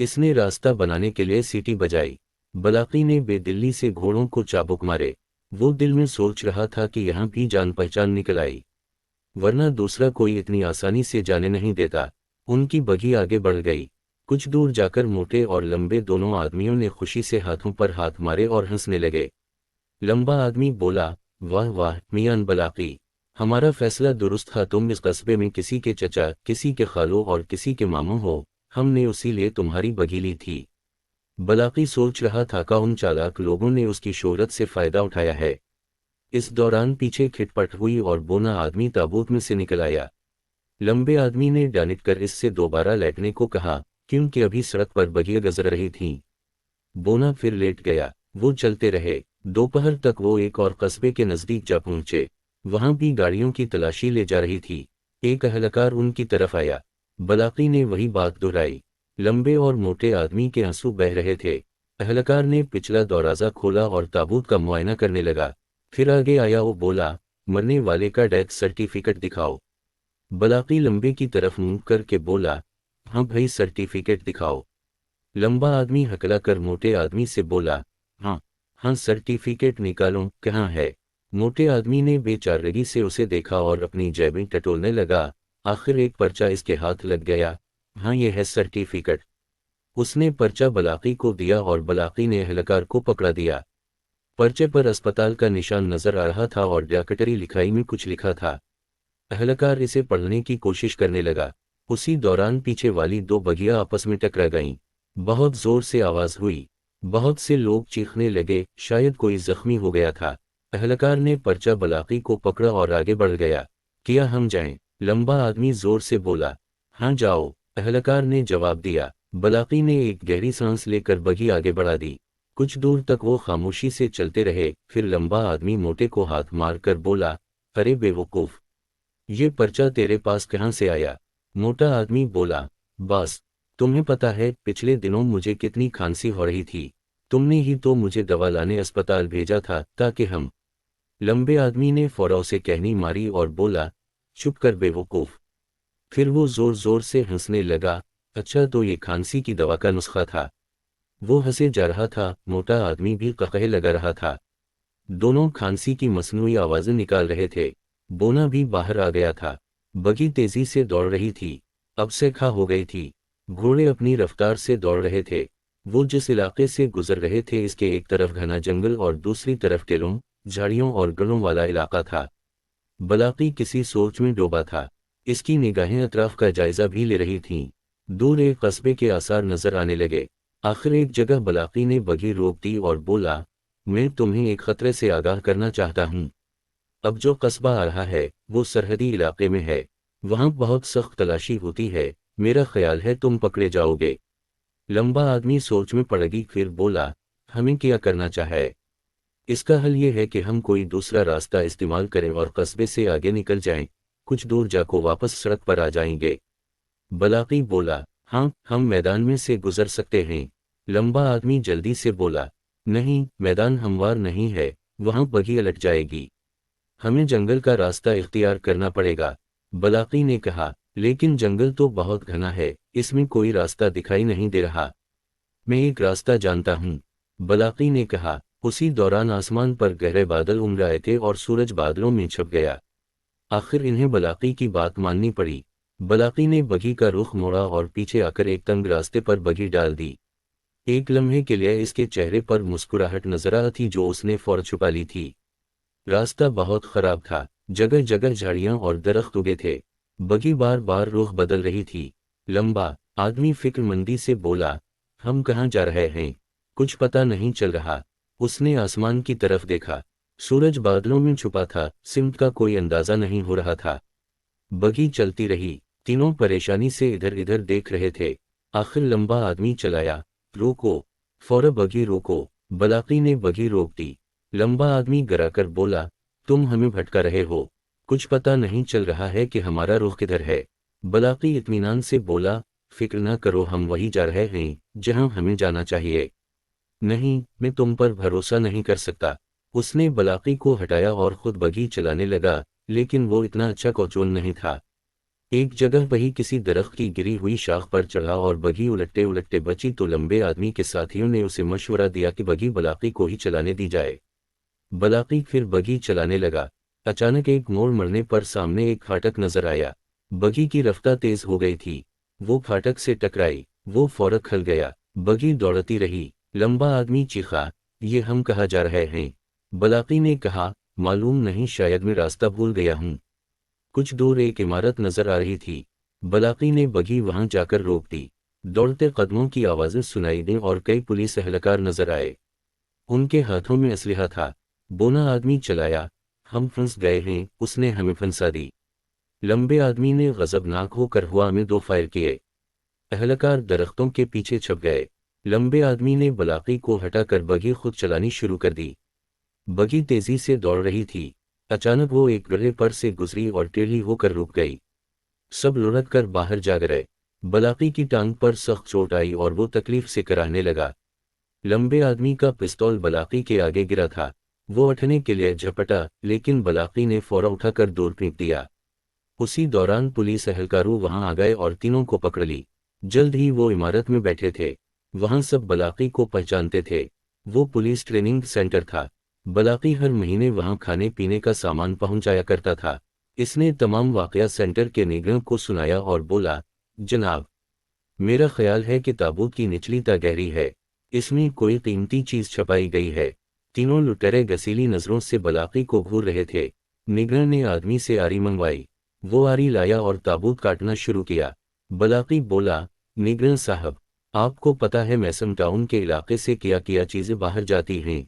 اس نے راستہ بنانے کے لیے سیٹی بجائی۔ بلاقی نے بے دلی سے گھوڑوں کو چابک مارے۔ وہ دل میں سوچ رہا تھا کہ یہاں بھی جان پہچان نکل آئی، ورنہ دوسرا کوئی اتنی آسانی سے جانے نہیں دیتا۔ ان کی بگھی آگے بڑھ گئی۔ کچھ دور جا کر موٹے اور لمبے دونوں آدمیوں نے خوشی سے ہاتھوں پر ہاتھ مارے اور ہنسنے لگے۔ لمبا آدمی بولا، واہ واہ میاں بلاقی، ہمارا فیصلہ درست تھا، تم اس قصبے میں کسی کے چچا، کسی کے خالو اور کسی کے ماموں ہو، ہم نے اسی لیے تمہاری بگھی لی تھی۔ بلاقی سوچ رہا تھا کہ ان چالاک لوگوں نے اس کی شہرت سے فائدہ اٹھایا ہے۔ اس دوران پیچھے کھٹ پٹ ہوئی اور بونا آدمی تابوت میں سے نکل آیا۔ لمبے آدمی نے ڈانٹ کر اس سے دوبارہ لیٹنے کو کہا، کیونکہ ابھی سڑک پر بگھیاں گزر رہی تھیں۔ بونا پھر لیٹ گیا۔ وہ چلتے رہے۔ دوپہر تک وہ ایک اور قصبے کے نزدیک جا پہنچے۔ وہاں بھی گاڑیوں کی تلاشی لے جا رہی تھی۔ ایک اہلکار ان کی طرف آیا۔ بلاقی نے وہی بات دہرائی۔ لمبے اور موٹے آدمی کے آنسو بہہ رہے تھے۔ اہلکار نے پچھلا دروازہ کھولا اور تابوت کا معائنہ کرنے لگا۔ پھر آگے آیا وہ بولا، مرنے والے کا ڈیتھ سرٹیفکیٹ دکھاؤ۔ بلاقی لمبے کی طرف منہ کر کے بولا، ہاں بھائی سرٹیفکیٹ دکھاؤ۔ لمبا آدمی ہکلا کر موٹے آدمی سے بولا، ہاں ہاں سرٹیفکیٹ نکالوں، کہاں ہے؟ موٹے آدمی نے بے چارگی سے اسے دیکھا اور اپنی جیبیں ٹٹولنے لگا۔ آخر ایک پرچہ اس کے ہاتھ لگ گیا۔ ہاں یہ ہے سرٹیفکیٹ۔ اس نے پرچہ بلاقی کو دیا اور بلاقی نے اہلکار کو پکڑا دیا۔ پرچے پر اسپتال کا نشان نظر آ رہا تھا اور ڈاکٹری لکھائی میں کچھ لکھا تھا۔ اہلکار اسے پڑھنے کی کوشش کرنے لگا۔ اسی دوران پیچھے والی دو بگھیاں آپس میں ٹکرا گئیں۔ بہت زور سے آواز ہوئی۔ بہت سے لوگ چیخنے لگے، شاید کوئی زخمی ہو گیا تھا۔ اہلکار نے پرچہ بلاقی کو پکڑا اور آگے بڑھ گیا۔ کیا ہم جائیں؟ لمبا آدمی زور سے بولا۔ ہاں جاؤ، اہلکار نے جواب دیا۔ بلاقی نے ایک گہری سانس لے کر بگھی آگے بڑھا دی۔ کچھ دور تک وہ خاموشی سے چلتے رہے۔ پھر لمبا آدمی موٹے کو ہاتھ مار کر بولا، ارے بے وقوف، یہ پرچہ تیرے پاس کہاں سے آیا؟ موٹا آدمی بولا، باس، تمہیں پتا ہے پچھلے دنوں مجھے کتنی کھانسی ہو رہی تھی، تم نے ہی تو مجھے دوا لانے اسپتال بھیجا تھا تاکہ ہم۔ لمبے آدمی نے فوراً سے کہنی ماری اور بولا، چپ کر بے وقوف۔ پھر وہ زور زور سے ہنسنے لگا، اچھا تو یہ کھانسی کی دوا کا نسخہ تھا۔ وہ ہنسے جا رہا تھا، موٹا آدمی بھی قہقہے لگا رہا تھا۔ دونوں کھانسی کی مصنوعی آوازیں نکال رہے تھے۔ بونا بھی باہر آ گیا تھا۔ بگھی تیزی سے دوڑ رہی تھی، اب سے کھا ہو گئی تھی۔ گھوڑے اپنی رفتار سے دوڑ رہے تھے۔ وہ جس علاقے سے گزر رہے تھے اس کے ایک طرف گھنا جنگل اور دوسری طرف ٹیلوں، جھاڑیوں اور گڑوں والا علاقہ تھا۔ بلاقی کسی سوچ میں ڈوبا تھا۔ اس کی نگاہیں اطراف کا جائزہ بھی لے رہی تھیں۔ دور ایک قصبے کے آثار نظر آنے لگے۔ آخر ایک جگہ بلاقی نے بگھی روک دی اور بولا، میں تمہیں ایک خطرے سے آگاہ کرنا چاہتا ہوں۔ اب جو قصبہ آ رہا ہے وہ سرحدی علاقے میں ہے، وہاں بہت سخت تلاشی ہوتی ہے، میرا خیال ہے تم پکڑے جاؤ گے۔ لمبا آدمی سوچ میں پڑ گئی، پھر بولا، ہمیں کیا کرنا چاہے؟ اس کا حل یہ ہے کہ ہم کوئی دوسرا راستہ استعمال کریں اور قصبے سے آگے نکل جائیں، کچھ دور جا کو واپس سڑک پر آ جائیں گے۔ بلاقی بولا، ہاں ہم میدان میں سے گزر سکتے ہیں۔ لمبا آدمی جلدی سے بولا، نہیں میدان ہموار نہیں ہے، وہاں بگھی الٹ جائے گی، ہمیں جنگل کا راستہ اختیار کرنا پڑے گا۔ بلاقی نے کہا، لیکن جنگل تو بہت گھنا ہے، اس میں کوئی راستہ دکھائی نہیں دے رہا۔ میں ایک راستہ جانتا ہوں، بلاقی نے کہا۔ اسی دوران آسمان پر گہرے بادل امڑائے تھے اور سورج بادلوں میں چھپ گیا۔ آخر انہیں بلاقی کی بات ماننی پڑی۔ بلاقی نے بگھی کا رخ موڑا اور پیچھے آ کر ایک تنگ راستے پر بگھی ڈال دی۔ ایک لمحے کے لیے اس کے چہرے پر مسکراہٹ نظر آ تھی جو اس نے فوراً چھپا لی تھی۔ راستہ بہت خراب تھا، جگہ جگہ جھاڑیاں اور درخت اگے تھے۔ بگھی بار بار رخ بدل رہی تھی۔ لمبا آدمی فکر مندی سے بولا، ہم کہاں جا رہے ہیں؟ کچھ پتہ نہیں چل رہا۔ اس نے آسمان کی طرف دیکھا، سورج بادلوں میں چھپا تھا، سمت کا کوئی اندازہ نہیں ہو رہا تھا۔ بگھی چلتی رہی، تینوں پریشانی سے ادھر ادھر دیکھ رہے تھے۔ آخر لمبا آدمی چلایا، روکو، فوراً بگھی روکو۔ بلاقی نے بگھی روک دی۔ لمبا آدمی گرا کر بولا، تم ہمیں بھٹکا رہے ہو، کچھ پتہ نہیں چل رہا ہے کہ ہمارا رخ کدھر ہے۔ بلاقی اطمینان سے بولا، فکر نہ کرو، ہم وہی جا رہے ہیں جہاں ہمیں جانا چاہیے۔ نہیں، میں تم پر بھروسہ نہیں کر سکتا۔ اس نے بلاقی کو ہٹایا اور خود بگھی چلانے لگا، لیکن وہ اتنا اچھا کوچول نہیں تھا۔ ایک جگہ وہی کسی درخت کی گری ہوئی شاخ پر چڑھا اور بگھی الٹتے الٹتے بچی تو لمبے آدمی کے ساتھیوں نے اسے مشورہ دیا کہ بگھی بلاقی کو ہی چلانے دی جائے۔ بلاقی پھر بگھی چلانے لگا۔ اچانک ایک موڑ مرنے پر سامنے ایک پھاٹک نظر آیا۔ بگھی کی رفتار تیز ہو گئی تھی، وہ پھاٹک سے ٹکرائی، وہ فوراً کھل گیا۔ بگھی دوڑتی رہی۔ لمبا آدمی چیخا، یہ ہم کہاں جا رہے ہیں؟ بلاقی نے کہا، معلوم نہیں، شاید میں راستہ بھول گیا ہوں۔ کچھ دور ایک عمارت نظر آ رہی تھی۔ بلاقی نے بگھی وہاں جا کر روک دی۔ دوڑتے قدموں کی آوازیں سنائی دیں اور کئی پولیس اہلکار نظر آئے۔ ان کے ہاتھوں میں اسلحہ تھا۔ بونا آدمی چلایا، ہم پھنس گئے ہیں، اس نے ہمیں پھنسا دی۔ لمبے آدمی نے غضبناک ہو کر ہوا میں 2 فائر کیے۔ اہلکار درختوں کے پیچھے چھپ گئے۔ لمبے آدمی نے بلاقی کو ہٹا کر بگھی خود چلانی شروع کر دی۔ بگھی تیزی سے دوڑ رہی تھی۔ اچانک وہ ایک گڑھے پر سے گزری اور ٹیڑھی ہو کر رک گئی۔ سب لڑک کر باہر جا گئے۔ بلاقی کی ٹانگ پر سخت چوٹ آئی اور وہ تکلیف سے کراہنے لگا۔ لمبے آدمی کا پستول بلاقی کے آگے گرا تھا۔ وہ اٹھنے کے لیے جھپٹا، لیکن بلاقی نے فوراً اٹھا کر دور پھینک دیا۔ اسی دوران پولیس اہلکاروں وہاں آ گئے اور تینوں کو پکڑ لی۔ جلد ہی وہ عمارت میں بیٹھے تھے۔ وہاں سب بلاقی کو پہچانتے تھے۔ وہ پولیس ٹریننگ سینٹر تھا۔ بلاقی ہر مہینے وہاں کھانے پینے کا سامان پہنچایا کرتا تھا۔ اس نے تمام واقعہ سینٹر کے نگراں کو سنایا اور بولا، جناب، میرا خیال ہے کہ تابوت کی نچلی تہ گہری ہے، اس میں کوئی قیمتی چیز چھپائی گئی ہے۔ تینوں لٹیرے گسیلی نظروں سے بلاقی کو گھور رہے تھے۔ نگراں نے آدمی سے آری منگوائی۔ وہ آری لایا اور تابوت کاٹنا شروع کیا۔ بلاقی بولا، نگراں صاحب، آپ کو پتا ہے میسم ٹاؤن کے علاقے سے کیا چیزیں باہر جاتی ہیں؟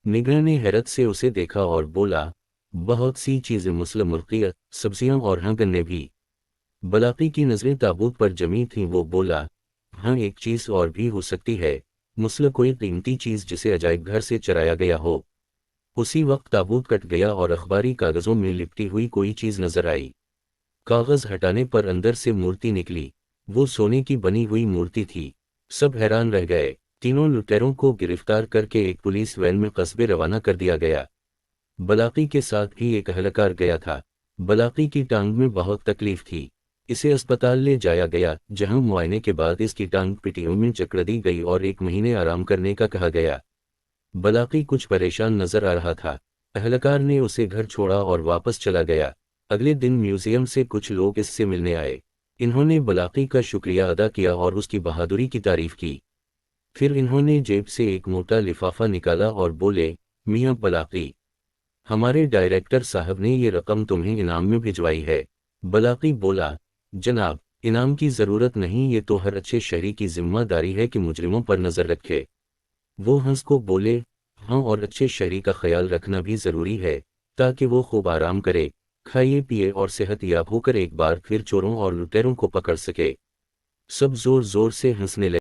نگراں نے حیرت سے اسے دیکھا اور بولا، بہت سی چیزیں، مثل مرغیاں، سبزیاں اور ہاں گنے بھی۔ بلاقی کی نظریں تابوت پر جمی تھیں۔ وہ بولا، ہاں ایک چیز اور بھی ہو سکتی ہے، مثل کوئی قیمتی چیز جسے عجائب گھر سے چرایا گیا ہو۔ اسی وقت تابوت کٹ گیا اور اخباری کاغذوں میں لپٹی ہوئی کوئی چیز نظر آئی۔ کاغذ ہٹانے پر اندر سے مورتی نکلی۔ وہ سونے کی بنی ہوئی مورتی تھی۔ سب حیران رہ گئے۔ تینوں لٹیروں کو گرفتار کر کے ایک پولیس وین میں قصبے روانہ کر دیا گیا۔ بلاقی کے ساتھ بھی ایک اہلکار گیا تھا۔ بلاقی کی ٹانگ میں بہت تکلیف تھی۔ اسے اسپتال لے جایا گیا، جہاں معائنے کے بعد اس کی ٹانگ پٹیوں میں جکڑ دی گئی اور 1 مہینے آرام کرنے کا کہا گیا۔ بلاقی کچھ پریشان نظر آ رہا تھا۔ اہلکار نے اسے گھر چھوڑا اور واپس چلا گیا۔ اگلے دن میوزیم سے کچھ لوگ اس سے ملنے آئے۔ انہوں نے بلاقی کا شکریہ ادا کیا اور اس کی بہادری کی تعریف کی۔ پھر انہوں نے جیب سے ایک موٹا لفافہ نکالا اور بولے، میاں بلاقی، ہمارے ڈائریکٹر صاحب نے یہ رقم تمہیں انعام میں بھجوائی ہے۔ بلاقی بولا، جناب، انعام کی ضرورت نہیں، یہ تو ہر اچھے شہری کی ذمہ داری ہے کہ مجرموں پر نظر رکھے۔ وہ ہنس کو بولے، ہاں، اور اچھے شہری کا خیال رکھنا بھی ضروری ہے، تاکہ وہ خوب آرام کرے، کھائے پیے اور صحت یاب ہو کر ایک بار پھر چوروں اور لٹیروں کو پکڑ سکے۔ سب زور زور سے ہنسنے لگے۔